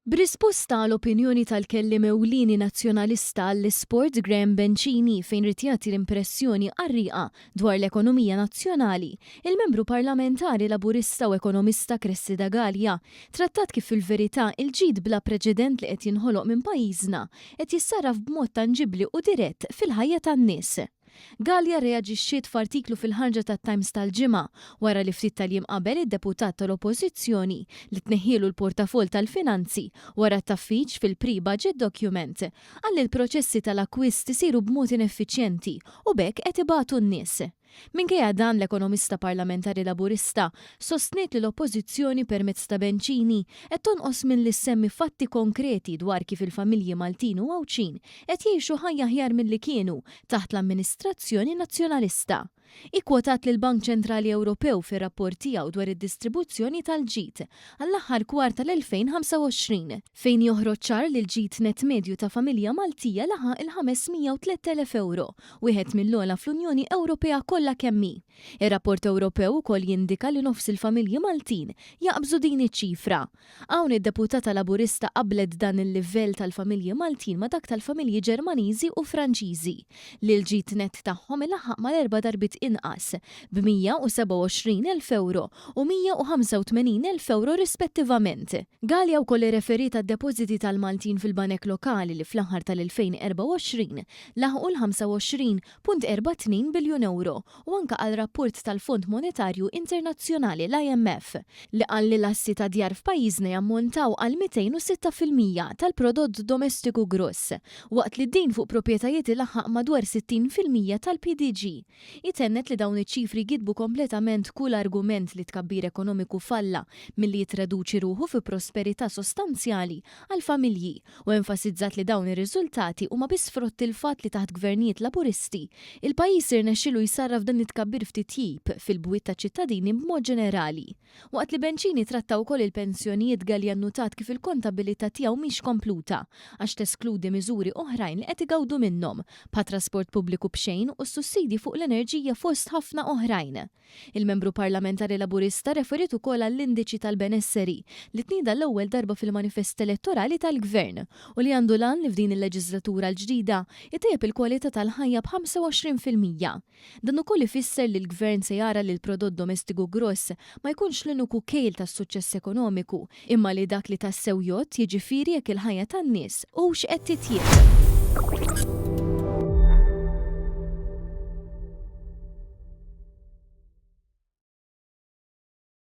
B'risposta għall-opinjoni tal-kelliem ewlieni nazzjonalista għall-isport Graham Bencini fejn rid jagħti l-impressjoni qarrieqa dwar l-ekonomija nazzjonali, il-membru parlamentari laburista u ekonomista Cressi D'Agalia trattat kif fil-verità il-ġid bla preċedent li qed jinħoloq minn pajjiżna qed jissarraf b'mod tanġibbli u dirett fil-ħajja tan-nies. Gallia reaġixxiet f'artiklu fil-ħarġa tat-Times tal-ġimgħa wara li ftit tal-jiem qabel id-deputat tal-Oppożizzjoni li tneħħielu l-portafol tal-finanzi wara t-taffiċ fil-pre-budget document għalli l-proċessi tal-akkwist isiru b'mod ineffiċjenti u b'hekk qed ibagħtu n-nies. Minkejja dan l-ekonomista parlamentari laburista sostniet li l-Oppożizzjoni permezz ta' Bencini qed tonqos milli semmi fatti konkreti dwar kif il-familji Maltin u Għawċin qed jgħixu ħajja aħjar milli kienu taħt l-amministrazzjoni nazzjonalista. Ikkwotat lill Bank Ċentrali Ewropew fir-rapport tiegħu dwar id-distribuzzjoni tal-ġid għall-aħħar kwart tal-2025 fejn joħroġ ċar li l-ġid net medju ta' familja Maltija laħaq il-503,000 euro, wieħed mill-ogħla fl-Unjoni Ewropea kollha kemm hi. Ir-rapport Ewropew ukoll jindika li nofs il-familji Maltin jaqbżu din iċ-ċifra. Hawn id-deputata laburista qablet dan il-livell tal-familji Maltin ma' dak tal-familji Ġermaniżi u Franċiżi li l-ġid net tagħhom ilaħaq mal-erba' darbit inqas b'127,000 euro u 185,000 euro rispettivament. Gallia wkoll irreferita d-depożiti tal-Maltin fil-banek lokali li fl-aħħar tal-2024 laħqu l-25.42 biljun euro u anke għal rapport tal-Fond Monetarju Internazzjonali l-IMF li qal li l-assi ta' djar f'pajjiżna jammontaw għal 206% tal-prodott domestiku gross, waqt li d-din fuq proprjetajiet ilaħħaq madwar 60% tal-PDG. Tennet li dawn iċ-ċifri gidbu kompletament kull argument li tkabbir ekonomiku falla milli jitraduċi ruħu fi prosperità sostanzjali għal familji u enfasizzat li dawn ir-riżultati huma biss frott il-fatt li taħt gvernijiet laburisti il-pajjiż irnexxielu jsarraf dan it-tkabbir ftit jib fil-bwiet ta' ċittadini b'mod ġenerali. Waqt li Bencini trattaw ukoll il-pensjonijiet Gallia nnutat kif il-kontabilità tiegħu mhix kompluta għax teskludi miżuri oħrajn li qed igawdu minnhom pa' trasport pubbliku b'xejn u s-sussidji fuq l-enerġija fost ħafna oħrajn. Il-membru parlamentari laburista referit ukoll għall-indiċi tal-benesseri li tnieda l-ewwel darba fil-manifest elettorali tal-gvern u li għandu lan li f'din il-leġislatura l-ġdida itejjeb il-kwalità tal-ħajja b'25%. Dan ukoll ifisser li l-gvern se jara li l-prodott domestiku gross ma jkunx l-uniku kejl tas-suċċess ekonomiku imma li dak li tassew jgħod jiġifieri jekk il-ħajja tan-nies hux qed titjieb.